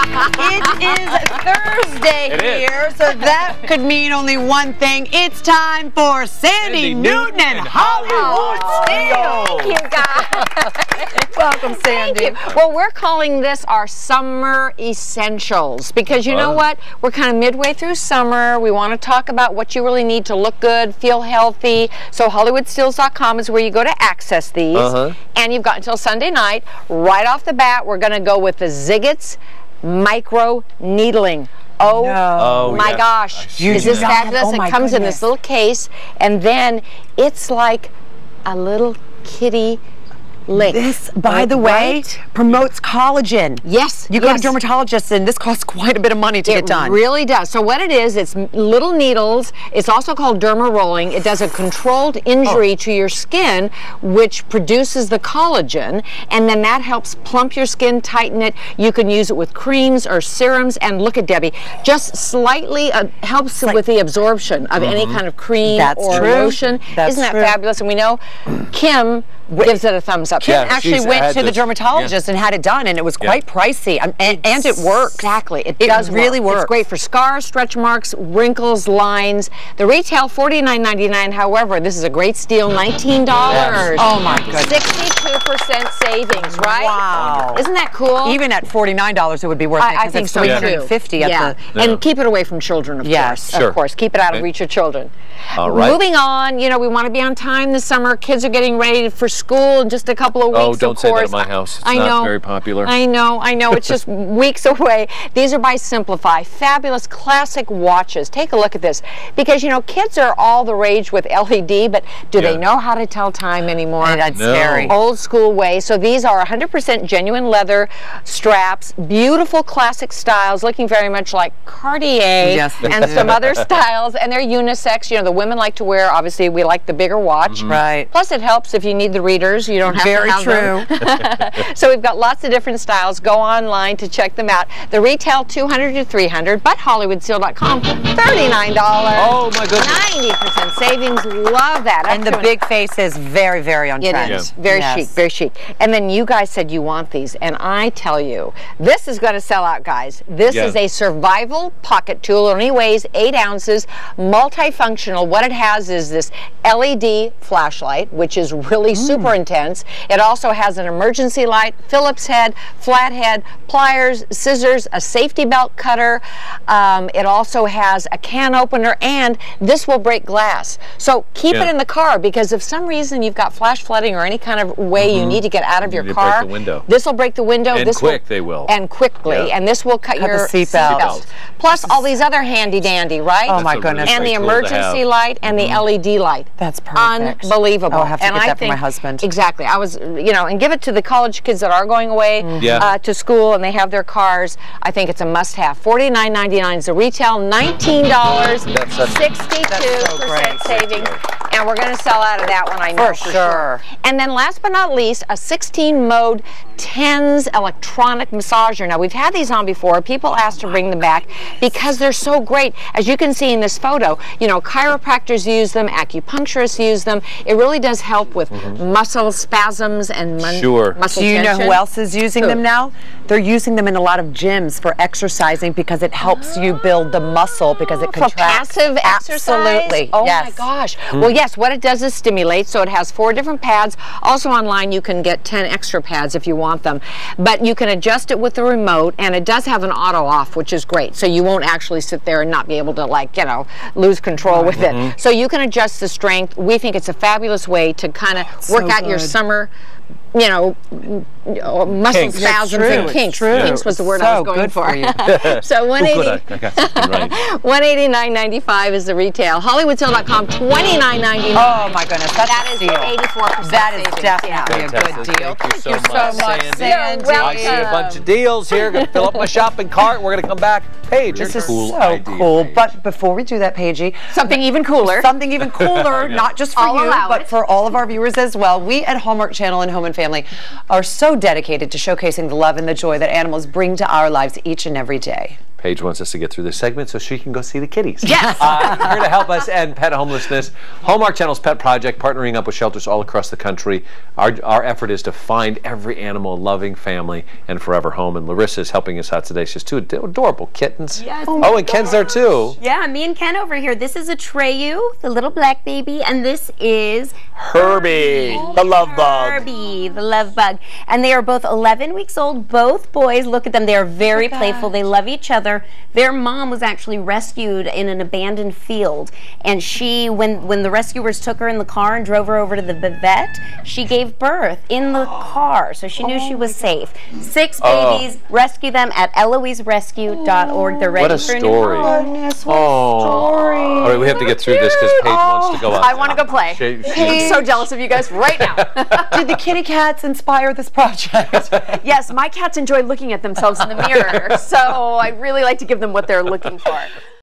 It is Thursday here, so that could mean only one thing. It's time for Sandy Newton and Hollywood Steele. Thank you, guys. Welcome, Sandy. Thank you. Well, we're calling this our summer essentials because you know what? We're kind of midway through summer. We want to talk about what you really need to look good, feel healthy. So HollywoodSteals.com is where you go to access these. And you've got until Sunday night. Right off the bat, we're going to go with the Ziggets Micro Needling. Oh my gosh. Is this fabulous? Oh, it comes in this little case, and then it's like a little kitty lick. This, by the way, promotes collagen. Yes. You go to dermatologists, and this costs quite a bit of money to get done. It really does. So what it is, it's little needles. It's also called derma rolling. It does a controlled injury to your skin, which produces the collagen, and then that helps plump your skin, tighten it. You can use it with creams or serums, and look at Debbie, just slightly helps with the absorption of any kind of cream or lotion. Isn't that fabulous? And we know Kim gives it a thumbs up. Kim actually went to the dermatologist and had it done, and it was quite pricey, and it works. Exactly. It does really work. It's great for scars, stretch marks, wrinkles, lines. The retail $49.99. However, this is a great steal, $19. Oh my goodness. 62% savings, right? Wow. Isn't that cool? Even at $49, it would be worth it. I think it's so, $350 at the... And keep it away from children, of course. Of course. Keep it out of reach of children. All right. Moving on, you know, we want to be on time this summer. Kids are getting ready for school in just a couple of weeks. Oh, don't say that at my house. It's not very popular. I know. It's just weeks away. These are by Simplify. Fabulous classic watches. Take a look at this. Because, you know, kids are all the rage with LED, but do they know how to tell time anymore? That's scary. Old school way. So these are 100% genuine leather straps, beautiful classic styles, looking very much like Cartier and some other styles, and they're unisex. You know, the women like to wear, obviously, we like the bigger watch. Right. Plus, it helps if you need the readers. You don't have to have them. So we've got lots of different styles. Go online to check them out. The retail $200 to $300, but HollywoodSteal.com $39. Oh my goodness. 90% savings. Love that. And the big face is very, very on trend. It is. Very chic, very chic. And then you guys said you want these, and I tell you, this is going to sell out, guys. This is a survival pocket tool. It only weighs 8 ounces, multifunctional. What it has is this LED flashlight, which is really super intense. It also has an emergency light, Phillips head, flathead, pliers, scissors, a safety belt cutter. It also has a can opener, and this will break glass. So keep it in the car, because if some reason you've got flash flooding or any kind of way you need to get out of your car, this will break the window. And they will. And quickly. And this will cut your seatbelt. Plus all these other handy dandy, right? Oh my goodness. And the emergency light and the LED light. That's perfect. Unbelievable. I'll have to get that for my husband. Exactly. I was, you know, and give it to the college kids that are going away to school and they have their cars. I think it's a must-have. $49.99 is the retail, $19, 62% savings. And we're going to sell out of that one, I know for sure. And then last but not least, a 16-mode TENS electronic massager. Now, we've had these on before. People asked to bring them back because they're so great. As you can see in this photo, you know, chiropractors use them, acupuncturists use them. It really does help with muscle spasms and muscle tension. Do you know who else is using them now? They're using them in a lot of gyms for exercising because it helps you build the muscle because it contracts. For passive exercise? Absolutely. Oh my gosh. Well, yes, what it does is stimulate. So it has 4 different pads. Also online, you can get 10 extra pads if you want them. But you can adjust it with the remote, and it does have an auto off, which is great. So you won't actually sit there and not be able to, like, you know, lose control with it. So you can adjust the strength. We think it's a fabulous way to kind of work out your summer, you know, muscle spasms and kinks. Kinks was the word I was going for. So $189.95 is the retail. HollywoodSteal.com $29.99. Oh my goodness, that is 84%. That is definitely a good deal. Thank you so much, Sandy. I see a bunch of deals here. Going to fill up my shopping cart. We're going to come back. Paige, this is cool so cool. But before we do that, Paigey, something even cooler. Something even cooler, not just for you, but for all of our viewers as well. We at Hallmark Channel and Home and Family are so dedicated to showcasing the love and the joy that animals bring to our lives each and every day. Paige wants us to get through this segment so she can go see the kitties. Yes. Here to help us end pet homelessness, Hallmark Channel's Pet Project, partnering up with shelters all across the country. Our effort is to find every animal a loving family and forever home. And Larissa is helping us out today. She has 2 adorable kittens. Yes. Oh, and Ken's there too. Yeah, me and Ken over here. This is Atreyu, the little black baby, and this is Herbie, the love bug. Herbie, the love bug. And they are both 11 weeks old, both boys. Look at them. They are very playful. They love each other. Their mom was actually rescued in an abandoned field. And she, when the rescuers took her in the car and drove her over to the vet, she gave birth in the car. So she knew she was safe. 6 babies. Rescue them at EloiseRescue.org. They're ready for a new home. Goodness, what a story. All right, we have to get through this because Paige wants to go out. I want to go play. She- I'm so jealous of you guys right now. Did the kitty cats inspire this project? Yes, my cats enjoy looking at themselves in the mirror, so I really like to give them what they're looking for.